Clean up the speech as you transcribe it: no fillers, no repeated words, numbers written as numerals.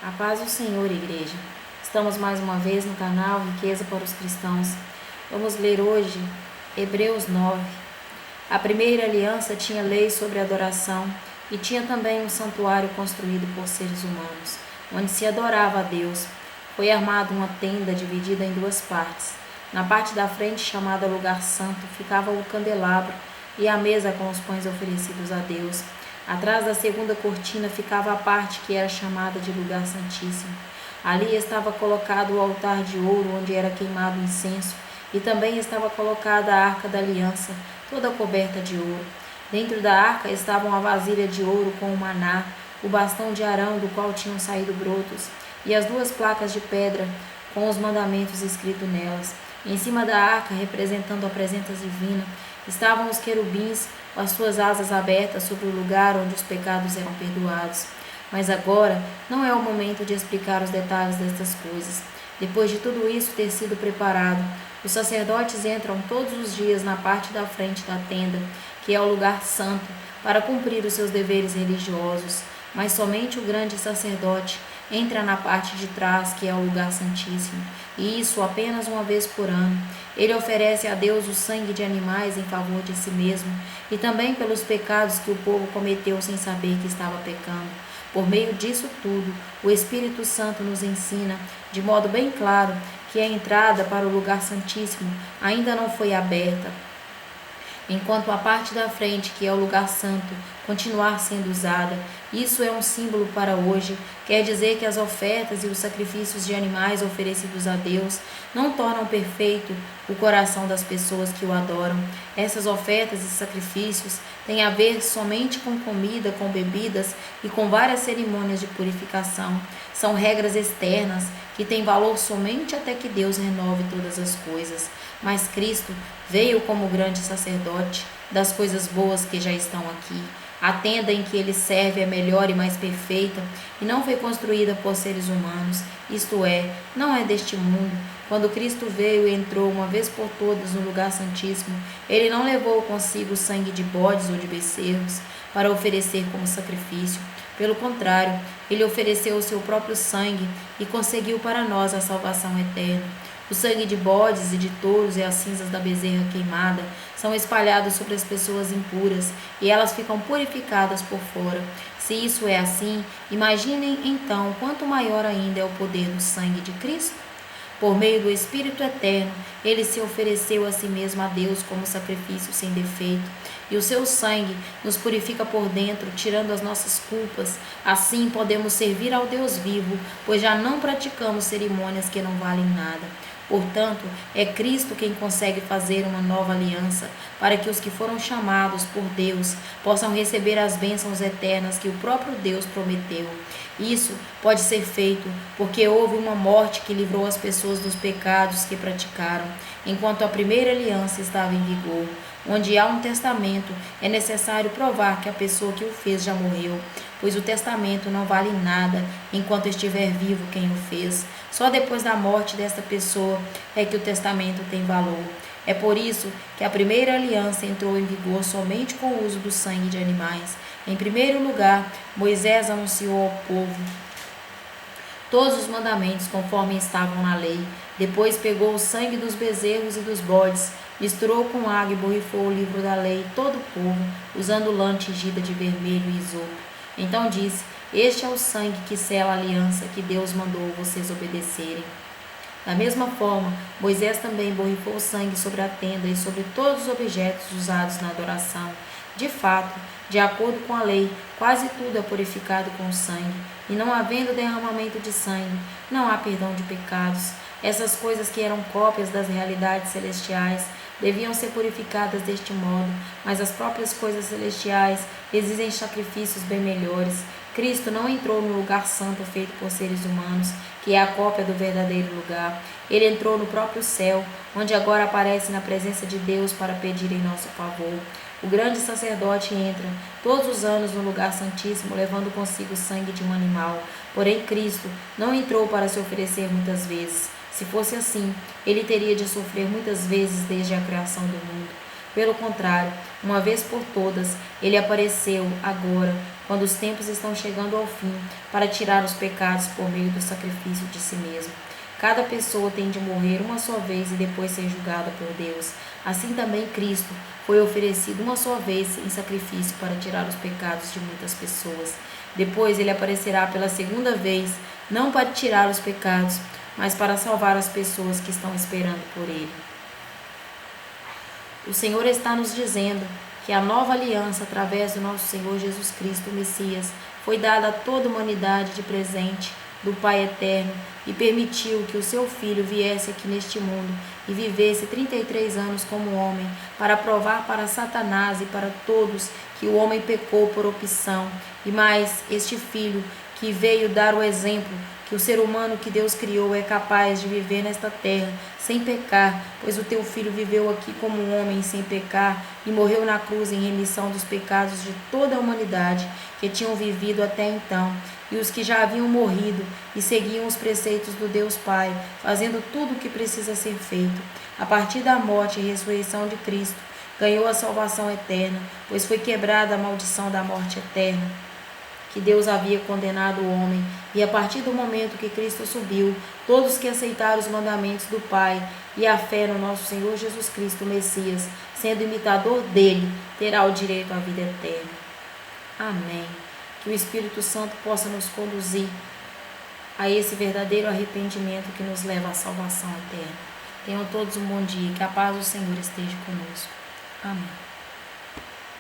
A paz do Senhor, igreja. Estamos mais uma vez no canal Riqueza para os Cristãos. Vamos ler hoje Hebreus 9. A primeira aliança tinha leis sobre adoração e tinha também um santuário construído por seres humanos, onde se adorava a Deus. Foi armada uma tenda dividida em duas partes. Na parte da frente, chamada Lugar Santo, ficava o candelabro e a mesa com os pães oferecidos a Deus. Atrás da segunda cortina ficava a parte que era chamada de Lugar Santíssimo. Ali estava colocado o altar de ouro, onde era queimado incenso, e também estava colocada a arca da aliança, toda coberta de ouro. Dentro da arca estavam a vasilha de ouro com o maná, o bastão de Arão, do qual tinham saído brotos, e as duas placas de pedra com os mandamentos escritos nelas. Em cima da arca, representando a presença divina, estavam os querubins com as suas asas abertas sobre o lugar onde os pecados eram perdoados. Mas agora não é o momento de explicar os detalhes destas coisas. Depois de tudo isso ter sido preparado, os sacerdotes entram todos os dias na parte da frente da tenda, que é o lugar santo, para cumprir os seus deveres religiosos. Mas somente o grande sacerdote entra na parte de trás, que é o lugar santíssimo, e isso apenas uma vez por ano. Ele oferece a Deus o sangue de animais em favor de si mesmo e também pelos pecados que o povo cometeu sem saber que estava pecando. Por meio disso tudo, o Espírito Santo nos ensina, de modo bem claro, que a entrada para o lugar santíssimo ainda não foi aberta, enquanto a parte da frente, que é o lugar santo, continuar sendo usada. Isso é um símbolo para hoje, quer dizer que as ofertas e os sacrifícios de animais oferecidos a Deus não tornam perfeito o coração das pessoas que o adoram. Essas ofertas e sacrifícios têm a ver somente com comida, com bebidas e com várias cerimônias de purificação. São regras externas que têm valor somente até que Deus renove todas as coisas. Mas Cristo veio como grande sacerdote das coisas boas que já estão aqui. A tenda em que ele serve é melhor e mais perfeita e não foi construída por seres humanos, isto é, não é deste mundo. Quando Cristo veio e entrou uma vez por todas no lugar santíssimo, ele não levou consigo sangue de bodes ou de bezerros para oferecer como sacrifício. Pelo contrário, ele ofereceu o seu próprio sangue e conseguiu para nós a salvação eterna. O sangue de bodes e de touros e as cinzas da bezerra queimada são espalhados sobre as pessoas impuras e elas ficam purificadas por fora. Se isso é assim, imaginem então quanto maior ainda é o poder do sangue de Cristo. Por meio do Espírito Eterno, ele se ofereceu a si mesmo a Deus como sacrifício sem defeito, e o seu sangue nos purifica por dentro, tirando as nossas culpas. Assim podemos servir ao Deus vivo, pois já não praticamos cerimônias que não valem nada. Portanto, é Cristo quem consegue fazer uma nova aliança, para que os que foram chamados por Deus possam receber as bênçãos eternas que o próprio Deus prometeu. Isso pode ser feito porque houve uma morte que livrou as pessoas dos pecados que praticaram, enquanto a primeira aliança estava em vigor. Onde há um testamento, é necessário provar que a pessoa que o fez já morreu, pois o testamento não vale nada enquanto estiver vivo quem o fez. Só depois da morte desta pessoa é que o testamento tem valor. É por isso que a primeira aliança entrou em vigor somente com o uso do sangue de animais. Em primeiro lugar, Moisés anunciou ao povo todos os mandamentos conforme estavam na lei. Depois pegou o sangue dos bezerros e dos bodes, misturou com água e borrifou o livro da lei todo o povo, usando lã tingida de vermelho e isopo. Então disse: este é o sangue que sela a aliança que Deus mandou vocês obedecerem. Da mesma forma, Moisés também borrifou sangue sobre a tenda e sobre todos os objetos usados na adoração. De fato, de acordo com a lei, quase tudo é purificado com sangue, e não havendo derramamento de sangue, não há perdão de pecados. Essas coisas que eram cópias das realidades celestiais deviam ser purificadas deste modo, mas as próprias coisas celestiais exigem sacrifícios bem melhores. Cristo não entrou no lugar santo feito por seres humanos, que é a cópia do verdadeiro lugar. Ele entrou no próprio céu, onde agora aparece na presença de Deus para pedir em nosso favor. O grande sacerdote entra todos os anos no lugar santíssimo, levando consigo o sangue de um animal. Porém, Cristo não entrou para se oferecer muitas vezes. Se fosse assim, ele teria de sofrer muitas vezes desde a criação do mundo. Pelo contrário, uma vez por todas, ele apareceu agora, quando os tempos estão chegando ao fim, para tirar os pecados por meio do sacrifício de si mesmo. Cada pessoa tem de morrer uma só vez e depois ser julgada por Deus. Assim também Cristo foi oferecido uma só vez em sacrifício para tirar os pecados de muitas pessoas. Depois ele aparecerá pela segunda vez, não para tirar os pecados, mas para salvar as pessoas que estão esperando por ele. O Senhor está nos dizendo que a nova aliança, através do nosso Senhor Jesus Cristo, o Messias, foi dada a toda a humanidade de presente do Pai Eterno e permitiu que o seu Filho viesse aqui neste mundo e vivesse 33 anos como homem, para provar para Satanás e para todos que o homem pecou por opção. E mais, este Filho que veio dar o exemplo que o ser humano que Deus criou é capaz de viver nesta terra sem pecar, pois o teu Filho viveu aqui como um homem sem pecar e morreu na cruz em remissão dos pecados de toda a humanidade que tinham vivido até então, e os que já haviam morrido e seguiam os preceitos do Deus Pai, fazendo tudo o que precisa ser feito. A partir da morte e ressurreição de Cristo, ganhou a salvação eterna, pois foi quebrada a maldição da morte eterna que Deus havia condenado o homem, e a partir do momento que Cristo subiu, todos que aceitaram os mandamentos do Pai e a fé no nosso Senhor Jesus Cristo, o Messias, sendo imitador dele, terá o direito à vida eterna. Amém. Que o Espírito Santo possa nos conduzir a esse verdadeiro arrependimento que nos leva à salvação eterna. Tenham todos um bom dia e que a paz do Senhor esteja conosco. Amém.